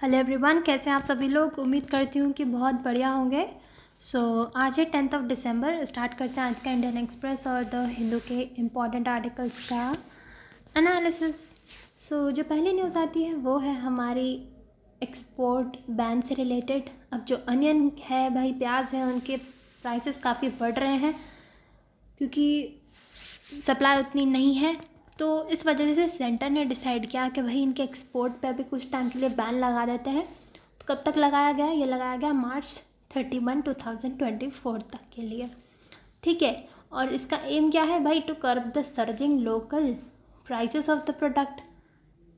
Hello everyone, कैसे हैं आप सभी लोग। उम्मीद करती हूँ कि बहुत बढ़िया होंगे। आज है 10 दिसंबर। स्टार्ट करते हैं आज का इंडियन एक्सप्रेस और द हिंदू के इम्पॉर्टेंट आर्टिकल्स का एनालिसिस। जो पहली न्यूज़ आती है वो है हमारी एक्सपोर्ट बैन से रिलेटेड। अब जो अनियन है भाई, प्याज है, उनके प्राइसेस काफ़ी बढ़ रहे हैं क्योंकि सप्लाई उतनी नहीं है। तो इस वजह से सेंटर ने डिसाइड किया कि भाई इनके एक्सपोर्ट पे अभी कुछ टाइम के लिए बैन लगा देते हैं। तो कब तक लगाया गया? ये लगाया गया मार्च 31, 2024 तक के लिए। ठीक है। और इसका एम क्या है भाई? To curb the surging local prices of the product.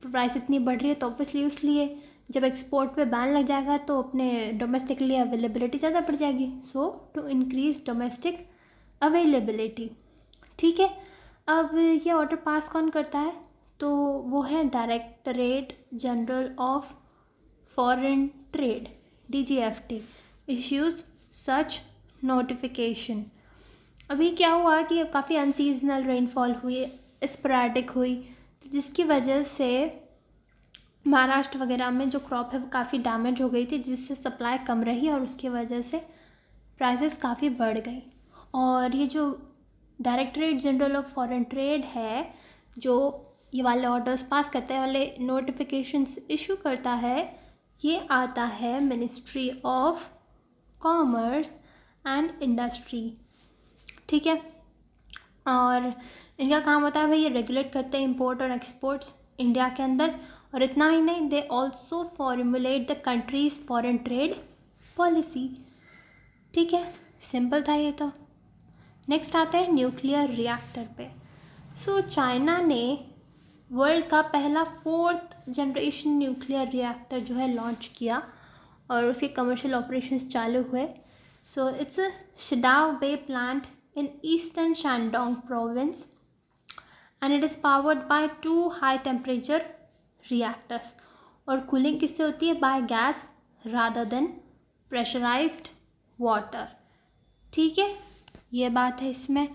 Price इतनी बढ़ रही है तो ऑब्वियसली इसलिए जब एक्सपोर्ट पे बैन लग जाएगा तो अपने डोमेस्टिक लिए अवेलेबिलिटी ज़्यादा बढ़ जाएगी। सो टू इंक्रीज डोमेस्टिक अवेलेबिलिटी। ठीक है। अब ये ऑर्डर पास कौन करता है? तो वो है directorate general of foreign trade, DGFT issues such notification. अभी क्या हुआ कि काफ़ी अनसीजनल रेनफॉल हुई, स्पोरैडिक हुई, तो जिसकी वजह से महाराष्ट्र वगैरह में जो क्रॉप है वो काफ़ी डैमेज हो गई थी, जिससे सप्लाई कम रही और उसकी वजह से प्राइसेस काफ़ी बढ़ गई। और ये जो directorate general of foreign trade है, जो ये वाले ऑर्डर्स पास करता है, वाले नोटिफिकेशंस इशू करता है, ये आता है ministry of commerce and industry. ठीक है। और इनका काम होता है भाई, ये रेगुलेट करते हैं इंपोर्ट और एक्सपोर्ट्स इंडिया के अंदर। और इतना ही नहीं, they also formulate the countries foreign trade policy. ठीक है, सिंपल था ये तो। नेक्स्ट आता है न्यूक्लियर रिएक्टर पे। चाइना ने वर्ल्ड का पहला 4th जनरेशन न्यूक्लियर रिएक्टर जो है लॉन्च किया और उसके कमर्शियल ऑपरेशंस चालू हुए। It's a Shidao Bay plant in eastern Shandong province and it is powered by 2 high temperature reactors. और कूलिंग किससे होती है? By gas rather than pressurised water. ठीक है, ये बात है इसमें।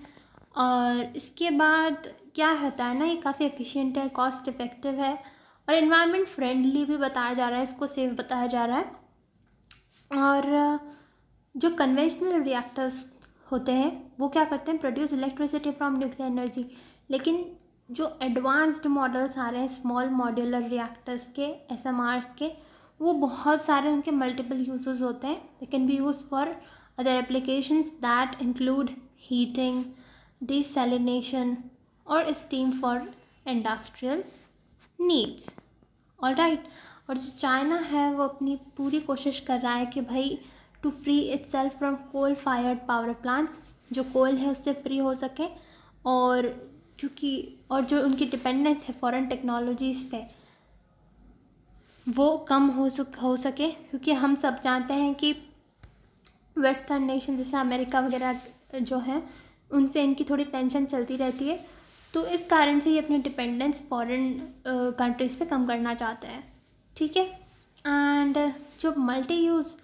और इसके बाद क्या होता है ना, ये काफ़ी एफिशिएंट है, कॉस्ट इफ़ेक्टिव है और इन्वायरमेंट फ्रेंडली भी बताया जा रहा है, इसको सेफ बताया जा रहा है। और जो कन्वेंशनल रिएक्टर्स होते हैं वो क्या करते हैं? Produce electricity from nuclear energy. लेकिन जो एडवांस्ड मॉडल्स आ रहे हैं स्मॉल मॉड्यूलर रिएक्टर्स के, SMRs के, वो बहुत सारे उनके मल्टीपल यूजेस होते हैं। They can B use for other applications that include heating, desalination और steam for industrial needs. Alright. और जो चाइना है वो अपनी पूरी कोशिश कर रहा है कि भाई to free itself from coal fired power plants, जो कोल है उससे फ्री हो सके। और जो उनकी डिपेंडेंस है फॉरेन टेक्नोलॉजीज़ पे वो कम हो सके, क्योंकि हम सब जानते हैं कि वेस्टर्न नेशन जैसे अमेरिका वगैरह जो है उनसे इनकी थोड़ी टेंशन चलती रहती है। तो इस कारण से ये अपनी डिपेंडेंस फॉरेन कंट्रीज़ पे कम करना चाहते हैं। ठीक है। एंड जो multi use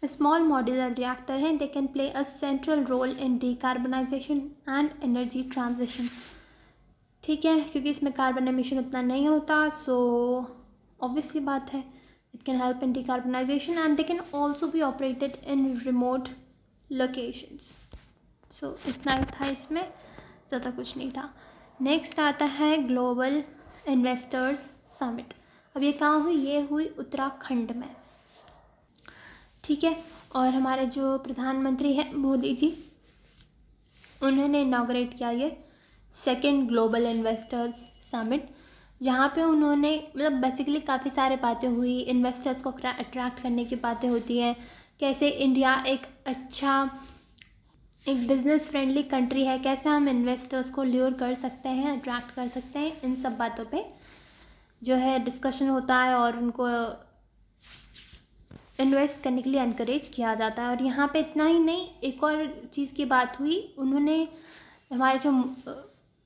small modular reactor हैं, they can play a central role in decarbonisation and energy transition. ठीक है, क्योंकि इसमें कार्बन एमिशन उतना नहीं होता। ऑब्वियसली बात है, it can help in decarbonisation and they can also be operated in remote locations. इतना ही था इसमें, ज़्यादा कुछ नहीं था। नेक्स्ट आता है ग्लोबल इन्वेस्टर्स समिट। अब ये कहाँ हुई? ये हुई उत्तराखंड में। ठीक है। और हमारे जो प्रधानमंत्री हैं मोदी जी, उन्होंने इनॉग्रेट किया ये 2nd ग्लोबल इन्वेस्टर्स समिट, जहाँ पे उन्होंने मतलब बेसिकली काफ़ी सारे बातें हुई, इन्वेस्टर्स को अट्रैक्ट करने की बातें होती हैं, कैसे इंडिया एक बिज़नेस फ्रेंडली कंट्री है, कैसे हम इन्वेस्टर्स को ल्यूर कर सकते हैं, अट्रैक्ट कर सकते हैं। इन सब बातों पे जो है डिस्कशन होता है और उनको इन्वेस्ट करने के लिए एनकरेज किया जाता है। और यहाँ पे इतना ही नहीं, एक और चीज़ की बात हुई। हमारे जो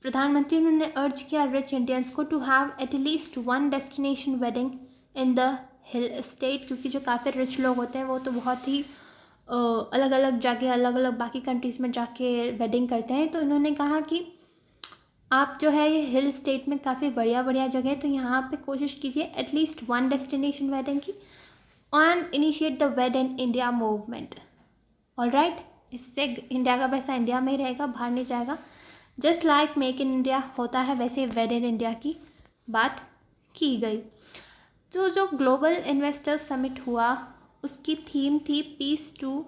प्रधानमंत्री, उन्होंने अर्ज किया रिच इंडियंस को to have at least 1 destination wedding in the hill state, क्योंकि जो काफ़ी रिच लोग होते हैं वो तो बहुत ही अलग अलग जगह, अलग अलग बाकी कंट्रीज़ में जाके वेडिंग करते हैं। तो इन्होंने कहा कि आप जो है ये हिल स्टेट में काफ़ी बढ़िया बढ़िया जगह है, तो यहाँ पे कोशिश कीजिए एटलीस्ट वन डेस्टिनेशन वेडिंग की, and initiate the wed in India movement. Alright, इससे इंडिया का पैसा इंडिया में ही रहेगा, बाहर नहीं जाएगा। Just like make in India होता है, वैसे वेड इन इंडिया की बात की गई। तो जो ग्लोबल इन्वेस्टर्स समिट हुआ उसकी थीम थी peace to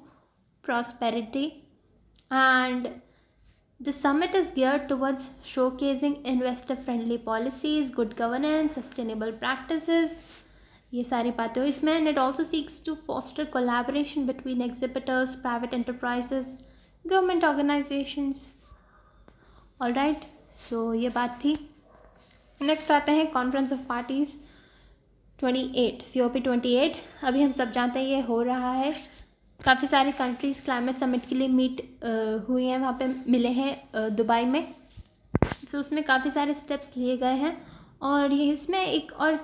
prosperity, and the summit is geared towards showcasing investor-friendly policies, good governance, sustainable practices, ये सारी बातें हुई इसमें। And it also seeks to foster collaboration between exhibitors, private enterprises, government organizations. All right, so ये बात थी। Next आते हैं कॉन्फ्रेंस ऑफ पार्टीज़ 28 COP 28। अभी हम सब जानते हैं ये हो रहा है। काफ़ी सारी कंट्रीज़ क्लाइमेट समिट के लिए मीट हुई हैं, वहाँ पे मिले हैं दुबई में। तो उसमें काफ़ी सारे स्टेप्स लिए गए हैं, और ये इसमें एक और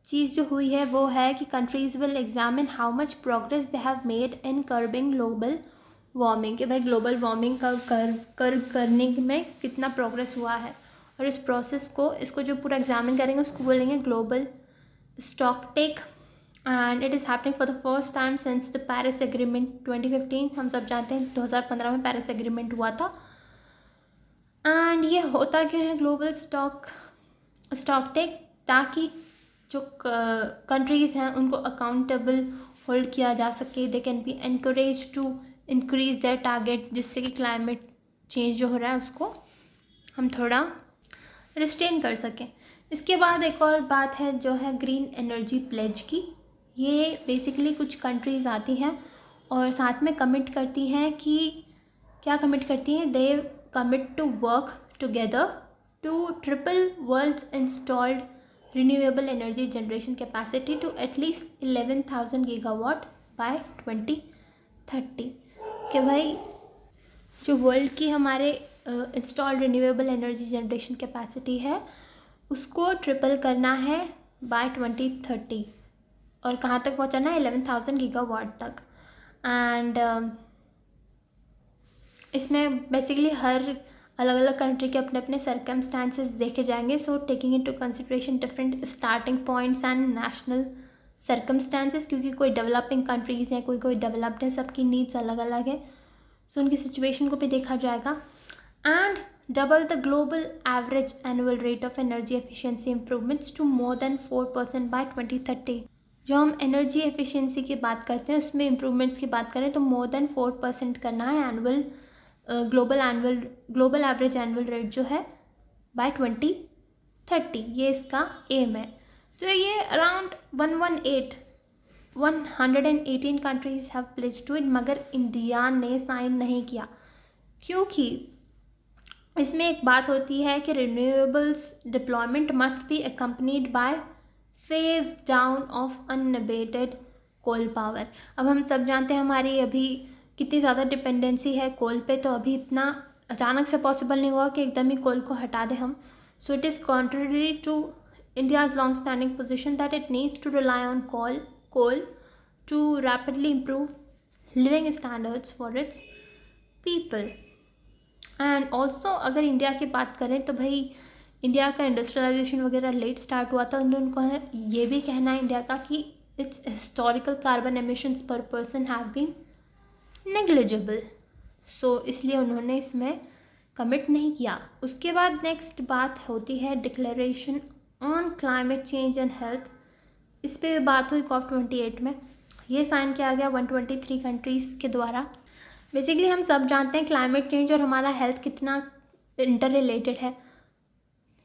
चीज़ जो हुई है वो है कि countries will examine how much progress they have made in curbing global warming, कि भाई ग्लोबल वार्मिंग का करने में कितना प्रोग्रेस हुआ है। और इस प्रोसेस को, इसको जो पूरा एग्जामिन करेंगे उसको बोलेंगे global stocktake, and it is happening for the first time since the Paris Agreement 2015। हम सब जानते हैं 2015 में पेरिस एग्रीमेंट हुआ था। एंड ये होता क्यों है ग्लोबल स्टॉकटेक, ताकि जो कंट्रीज़ हैं उनको अकाउंटेबल होल्ड किया जा सके, they can be encourage to increase their target, जिससे कि क्लाइमेट चेंज जो हो रहा है उसको हम थोड़ा रिस्ट्रेन कर सकें। इसके बाद एक और बात है जो है ग्रीन एनर्जी प्लेज की। ये बेसिकली कुछ कंट्रीज़ आती हैं और साथ में कमिट करती हैं कि क्या कमिट करती हैं, they commit to work together to triple world's installed renewable energy generation capacity to at least 11,000 gigawatt by 2030। कि भाई जो वर्ल्ड की हमारे installed renewable energy generation capacity है उसको ट्रिपल करना है बाय 2030, और कहाँ तक पहुँचाना है 11,000 गीगावाट तक। एंड इसमें बेसिकली हर अलग अलग कंट्री के अपने अपने सर्कमस्टांसेस देखे जाएंगे, so taking into consideration different starting points and national circumstances, क्योंकि कोई डेवलपिंग कंट्रीज़ हैं, कोई डेवलप्ड है, सबकी नीड्स अलग अलग है, सो उनकी सिचुएशन को भी देखा जाएगा। And double the global average annual rate of energy efficiency improvements to more than 4% by 2030। जो हम एनर्जी एफिशिएंसी की बात करते हैं उसमें इम्प्रूवमेंट्स की बात करें तो मोर देन 4% करना है annual global average annual rate जो है बाय 2030, ये इसका एम है। तो ये around 118 countries have pledged to it, मगर इंडिया ने साइन नहीं किया, क्योंकि इसमें एक बात होती है कि renewables deployment must be accompanied by phase down of unabated coal power. अब हम सब जानते हैं हमारी अभी कितनी ज़्यादा डिपेंडेंसी है कोल पे, तो अभी इतना अचानक से पॉसिबल नहीं हुआ कि एकदम ही कोल को हटा दें हम। So it is contrary to India's long standing position that it needs to rely on coal to rapidly improve living standards for its people. And also अगर इंडिया की बात करें तो भाई इंडिया का इंडस्ट्रियलाइजेशन वगैरह लेट स्टार्ट हुआ था, उनको ये भी कहना है इंडिया का कि इट्स हिस्टोरिकल कार्बन एमिशंस पर पर्सन हैव बीन नेग्लिजिबल, सो इसलिए उन्होंने इसमें कमिट नहीं किया। उसके बाद नेक्स्ट बात होती है declaration on climate change and health. इस पर भी बात हुई COP 28 में, ये साइन किया गया 123 कंट्रीज़ के द्वारा। बेसिकली हम सब जानते हैं क्लाइमेट चेंज और हमारा हेल्थ कितना इंटर रिलेटेड है।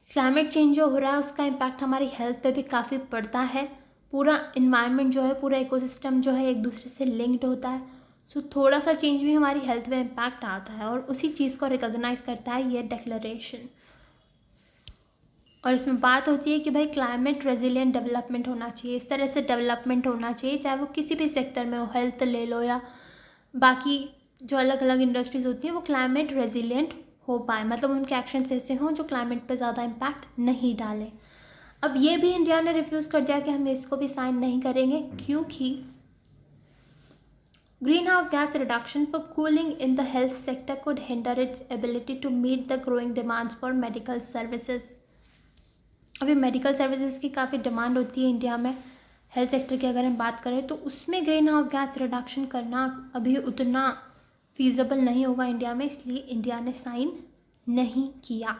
क्लाइमेट चेंज जो हो रहा है उसका इम्पैक्ट हमारी हेल्थ पे भी काफ़ी पड़ता है। पूरा इन्वायरमेंट जो है, पूरा इकोसिस्टम जो है एक दूसरे से लिंक्ड होता है, सो थोड़ा सा चेंज भी हमारी हेल्थ पे इम्पैक्ट आता है, और उसी चीज़ को रिकॉग्नाइज करता है ये डिक्लेरेशन। और इसमें बात होती है कि भाई क्लाइमेट रेजिलिएंट डेवलपमेंट होना चाहिए, इस तरह से डेवलपमेंट होना चाहिए, चाहे वो किसी भी सेक्टर में हो, हेल्थ ले लो या बाकी जो अलग अलग इंडस्ट्रीज़ होती हैं, वो क्लाइमेट रेजिलिएंट हो पाए, मतलब उनके एक्शंस ऐसे हों जो क्लाइमेट पे ज़्यादा इम्पैक्ट नहीं डालें। अब ये भी इंडिया ने रिफ्यूज़ कर दिया कि हम इसको भी साइन नहीं करेंगे, क्योंकि Greenhouse gas reduction for cooling in the health sector could hinder its ability to meet the growing demands for medical services. अभी मेडिकल सर्विसेज की काफ़ी डिमांड होती है इंडिया में. हेल्थ सेक्टर की अगर हम बात करें तो उसमें ग्रीन हाउस गैस रिडक्शन करना अभी उतना फीजिबल नहीं होगा इंडिया में, इसलिए इंडिया ने साइन नहीं किया.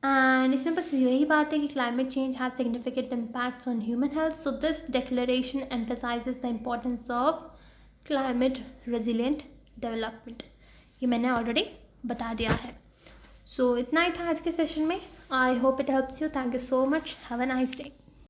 एंड इसमें बस यही बात है कि climate change has significant impacts on human health. So this declaration emphasises the importance of climate resilient development. ये मैंने ऑलरेडी बता दिया है. सो इतना ही था आज के सेशन में. I hope it helps you. Thank you so much. Have a nice day.